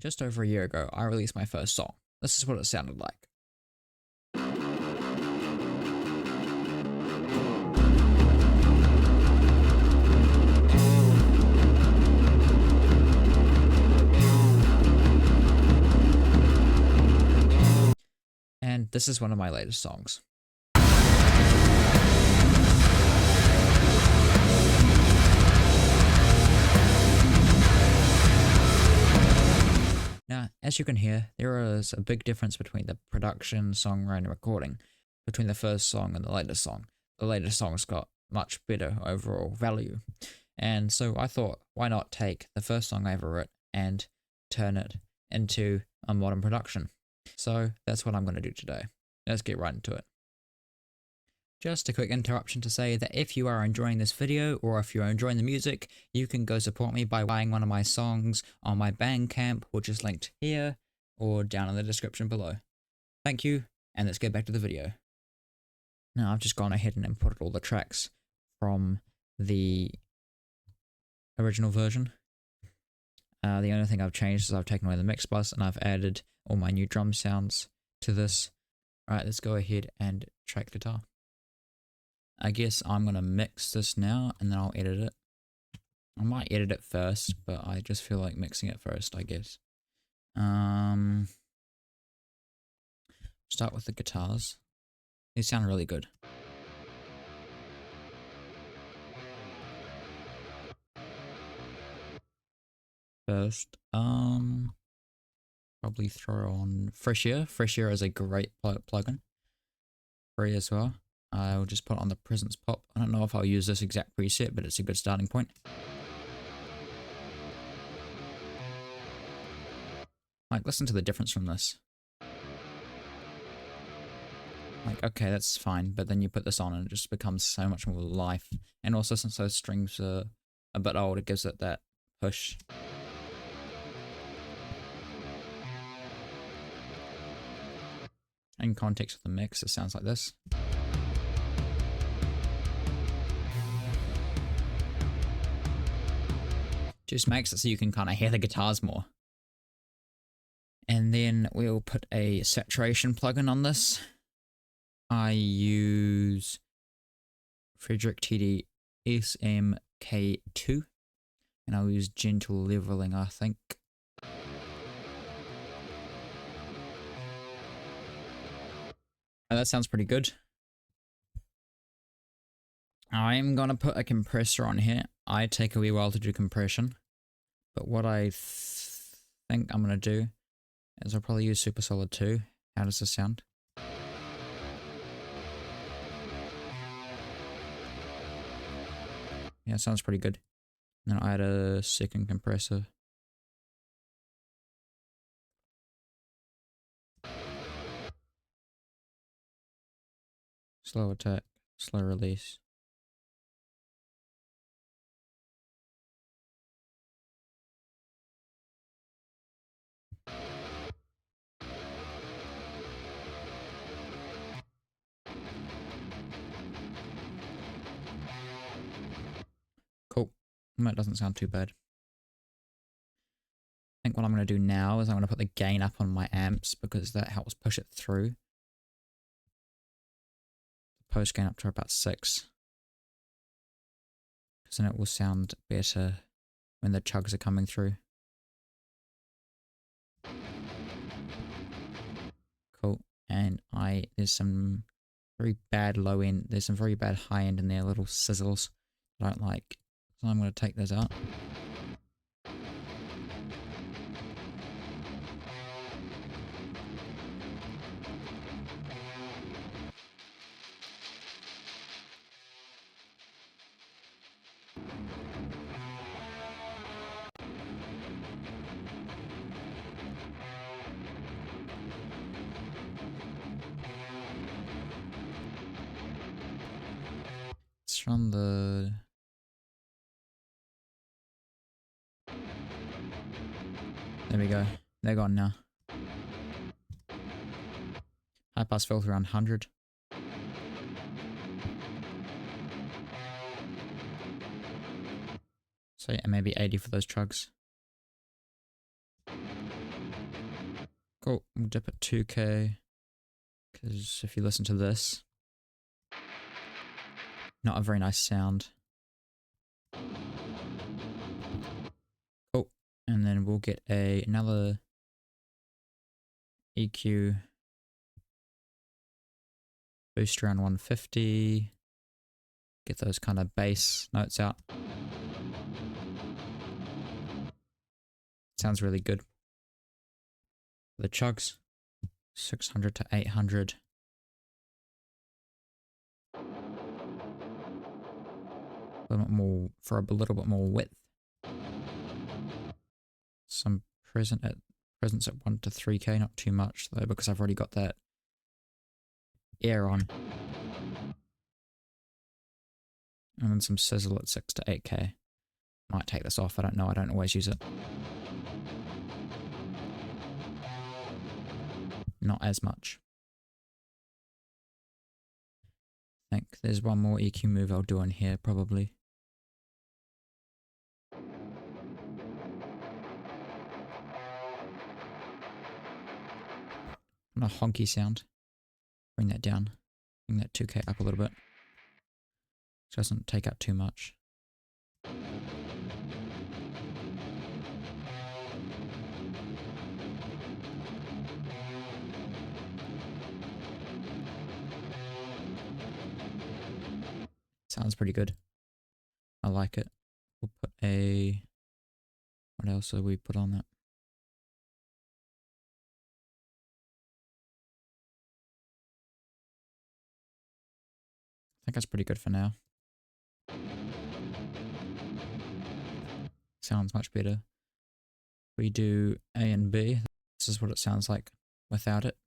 just over a year ago, I released my first song. This is what it sounded like. And this is one of my latest songs. Now, as you can hear, there is a big difference between the production, songwriting, and recording between the first song and the latest song. The latest song's got much better overall value. And so I thought, why not take the first song I ever wrote and turn it into a modern production? So that's what I'm going to do today. Let's get right into it. Just a quick interruption to say that if you are enjoying this video, or if you're enjoying the music, you can go support me by buying one of my songs on my Bandcamp, which is linked here, or down in the description below. Thank you, and let's get back to the video. Now I've just gone ahead and inputted all the tracks from the original version. The only thing I've changed is I've taken away the mix bus, and I've added all my new drum sounds to this. Alright, let's go ahead and track guitar. I guess I'm going to mix this now, and then I'll edit it. I might edit it first, but I just feel like mixing it first, I guess. Start with the guitars. These sound really good. First, probably throw on Fresh Air. Fresh Air is a great plugin. Free as well. I'll just put on the Presence Pop. I don't know if I'll use this exact preset, but it's a good starting point. Like, listen to the difference from this. Like, okay, that's fine, but then you put this on and it just becomes so much more life. And also, since those strings are a bit old, it gives it that push. In context of the mix, it sounds like this. Just makes it so you can kind of hear the guitars more. And then we'll put a saturation plugin on this. I use Frederick TD SMK2, and I'll use gentle leveling, I think. Oh, that sounds pretty good. I'm gonna put a compressor on here. I take a wee while to do compression, but what I think I'm gonna do is I'll probably use Super Solid 2. How does this sound? Yeah, it sounds pretty good. Then I'll add a second compressor. Slow attack, slow release. Cool. That doesn't sound too bad. I think what I'm going to do now is I'm going to put the gain up on my amps, because that helps push it through. Post gain up to about 6. Because then it will sound better when the chugs are coming through. Cool. And there's some very bad low end, there's some very bad high end in there, little sizzles that I don't like. So I'm going to take those out. It's from the... There we go. They're gone now. High pass filter around 100. So yeah, maybe 80 for those chugs. Cool, we'll dip at 2K, because if you listen to this, not a very nice sound. Cool, and then we'll get another EQ, boost around 150, get those kind of bass notes out. Sounds really good. The chugs, 600 to 800. A little bit more, for a little bit more width. Some presence at 1 to 3K, not too much though, because I've already got that air on. And then some sizzle at 6 to 8K. Might take this off, I don't know, I don't always use it. Not as much. I think there's one more EQ move I'll do in here, probably. And a honky sound. Bring that down. Bring that 2K up a little bit. It doesn't take out too much. Sounds pretty good. I like it. We'll put a... What else did we put on that? I think that's pretty good for now. Sounds much better. We do A and B. This is what it sounds like without it.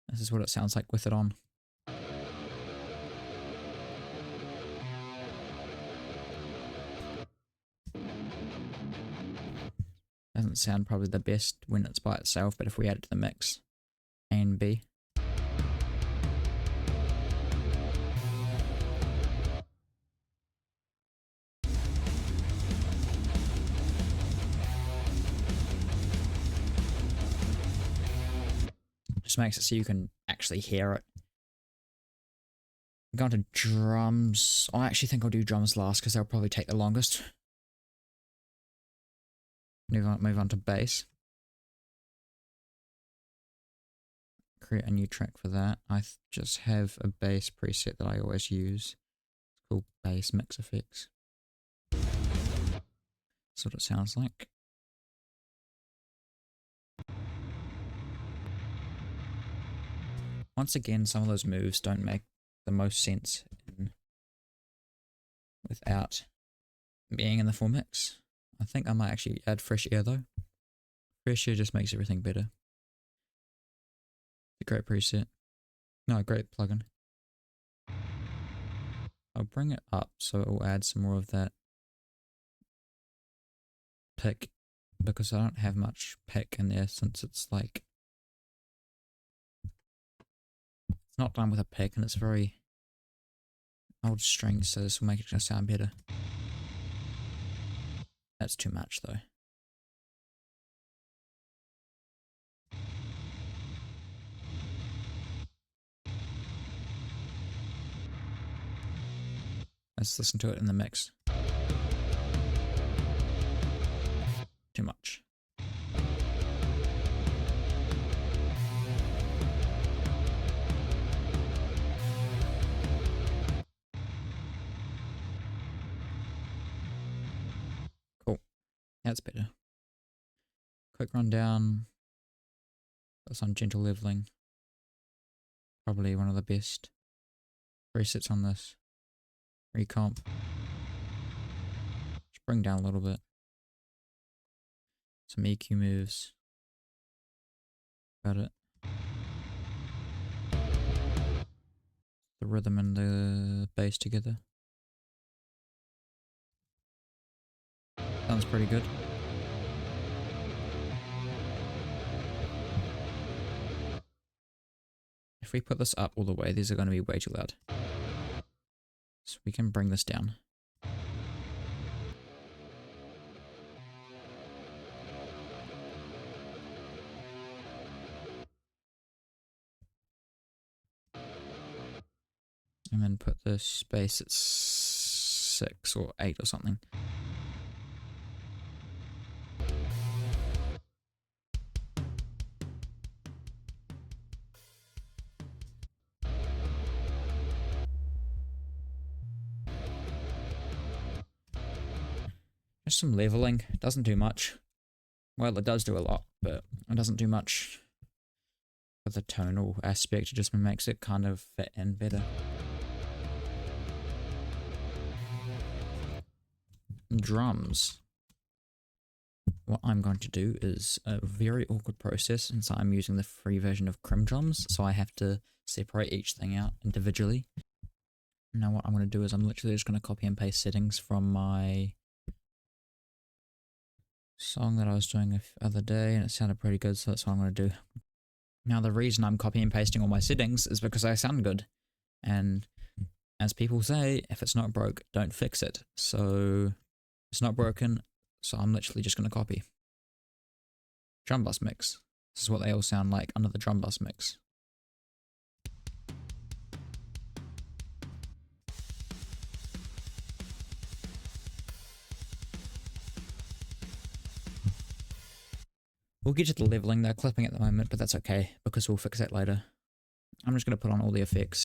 This is what it sounds like with it on. Doesn't sound probably the best when it's by itself, but if we add it to the mix, A and B. Just makes it so you can actually hear it. I'm going to drums. I actually think I'll do drums last because they'll probably take the longest. Move on to bass. Create a new track for that. I just have a bass preset that I always use. It's called Bass Mix Effects. That's what it sounds like. Once again, some of those moves don't make the most sense without being in the full mix. I think I might actually add fresh air though. Fresh air just makes everything better. A great preset. No, a great plugin. I'll bring it up so it will add some more of that pick, because I don't have much pick in there since it's like it's not done with a pick and it's very old strings, so this will make it just sound better. That's too much though. Let's listen to it in the mix. Too much. Cool. That's better. Quick rundown. Got some gentle leveling. Probably one of the best presets on this. Recomp. Just bring down a little bit. Some EQ moves. Got it. The rhythm and the bass together. Sounds pretty good. If we put this up all the way, these are going to be way too loud. So we can bring this down. And then put the space at 6 or 8 or something. Just some leveling. Doesn't do much. Well, it does do a lot, but it doesn't do much for the tonal aspect. It just makes it kind of fit in better. Drums. What I'm going to do is a very awkward process since I'm using the free version of Crim drums, so I have to separate each thing out individually. Now what I'm going to do is I'm literally just going to copy and paste settings from my song that I was doing the other day, and it sounded pretty good, so that's what I'm going to do. Now the reason I'm copying and pasting all my settings is because I sound good, and as people say, if it's not broke, don't fix it. So it's not broken, so I'm literally just going to copy. Drum bus mix. This is what they all sound like under the drum bus mix. We'll get to the leveling. They're clipping at the moment, but that's okay because we'll fix that later. I'm just going to put on all the effects.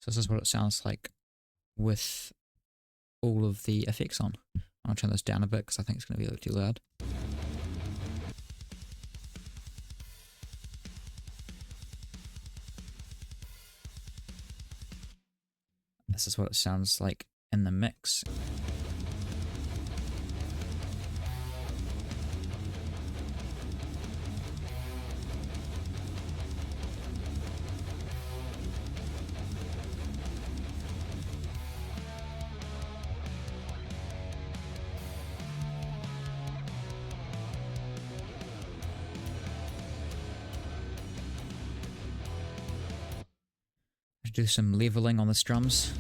So this is what it sounds like with all of the effects on. I'll turn this down a bit because I think it's going to be a little too loud. This is what it sounds like in the mix. Do some leveling on the strums.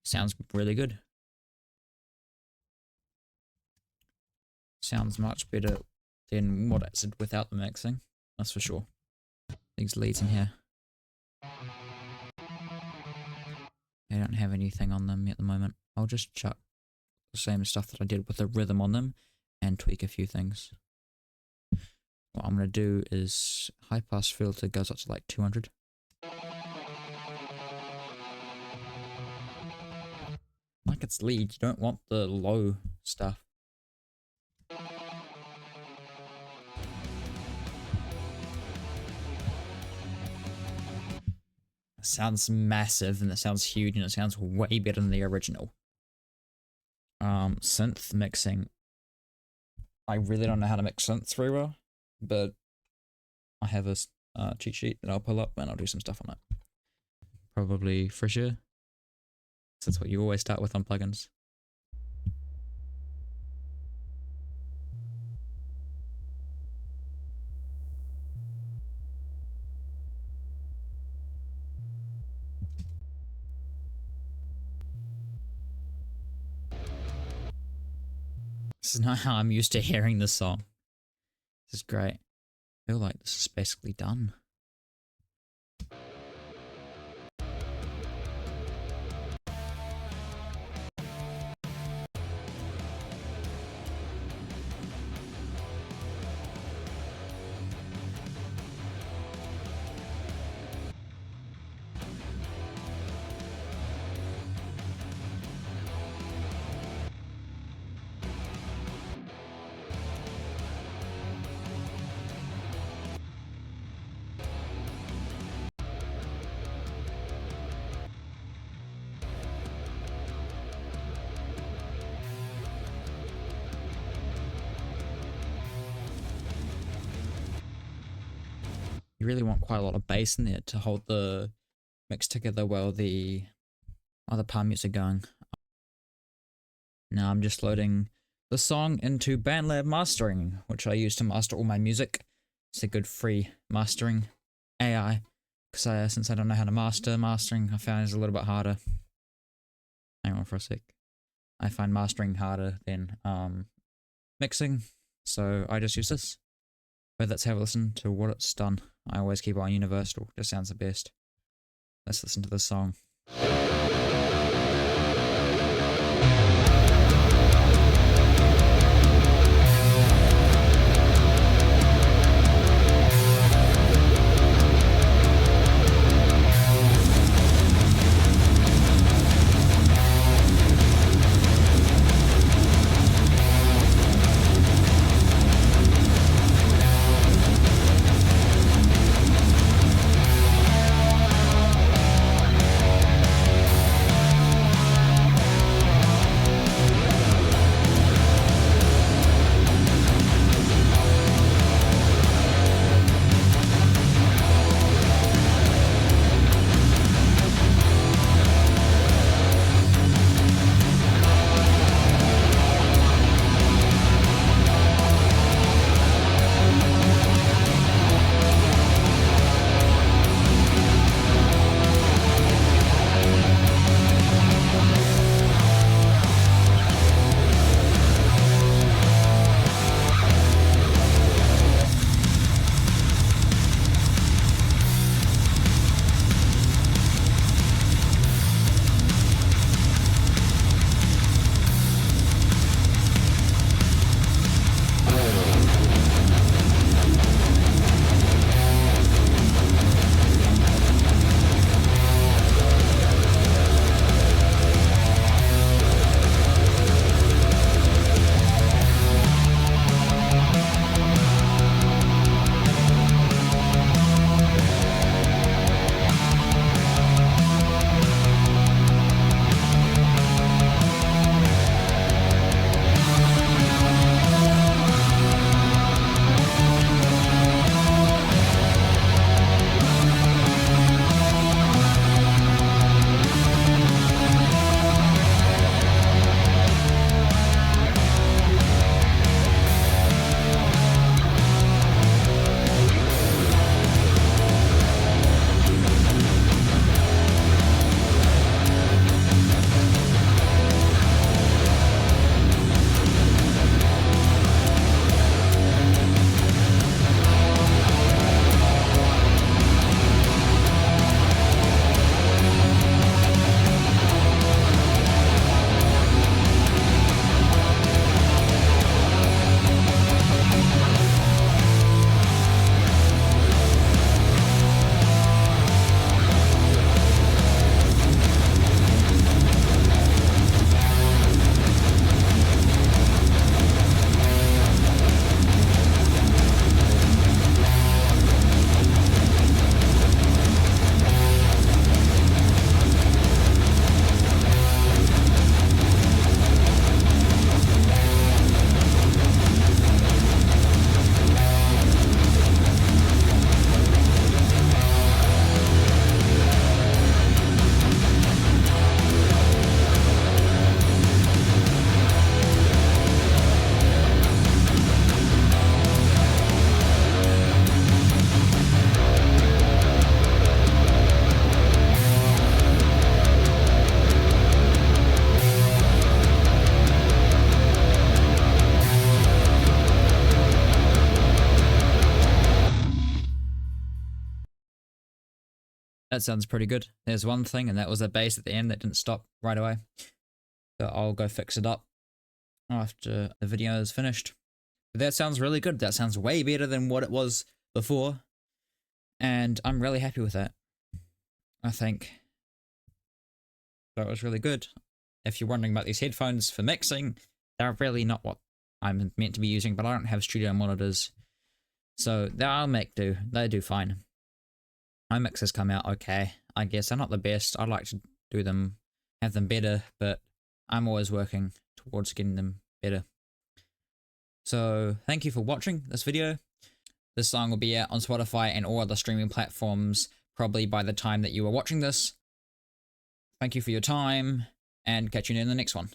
Sounds really good. Sounds much better than what it did without the mixing, that's for sure. These leads in here, I don't have anything on them at the moment. I'll just chuck the same stuff that I did with the rhythm on them and tweak a few things. What I'm going to do is high pass filter goes up to like 200. Like it's lead, you don't want the low stuff. It sounds massive and it sounds huge and it sounds way better than the original. Synth mixing. I really don't know how to mix synths very well, but I have a cheat sheet that I'll pull up and I'll do some stuff on it. Probably for sure. That's what you always start with on plugins. This is not how I'm used to hearing this song. This is great. I feel like this is basically done. You really want quite a lot of bass in there to hold the mix together while the other palm mutes are going. Now I'm just loading the song into BandLab Mastering, which I use to master all my music. It's a good free mastering AI, because since I don't know how to mastering, I found it's a little bit harder. Hang on for a sec. I find mastering harder than mixing, so I just use this. But let's have a listen to what it's done. I always keep it on universal, just sounds the best. Let's listen to this song. That sounds pretty good. There's one thing, and that was a bass at the end that didn't stop right away. So I'll go fix it up after the video is finished. But that sounds really good. That sounds way better than what it was before. And I'm really happy with that. I think that was really good. If you're wondering about these headphones for mixing, they're really not what I'm meant to be using, but I don't have studio monitors. So they'll make do. They do fine. My mixes come out okay. I guess they're not the best. I'd like to do them, have them better, but I'm always working towards getting them better. So thank you for watching this video. This song will be out on Spotify and all other streaming platforms probably by the time that you are watching this. Thank you for your time, and catch you in the next one.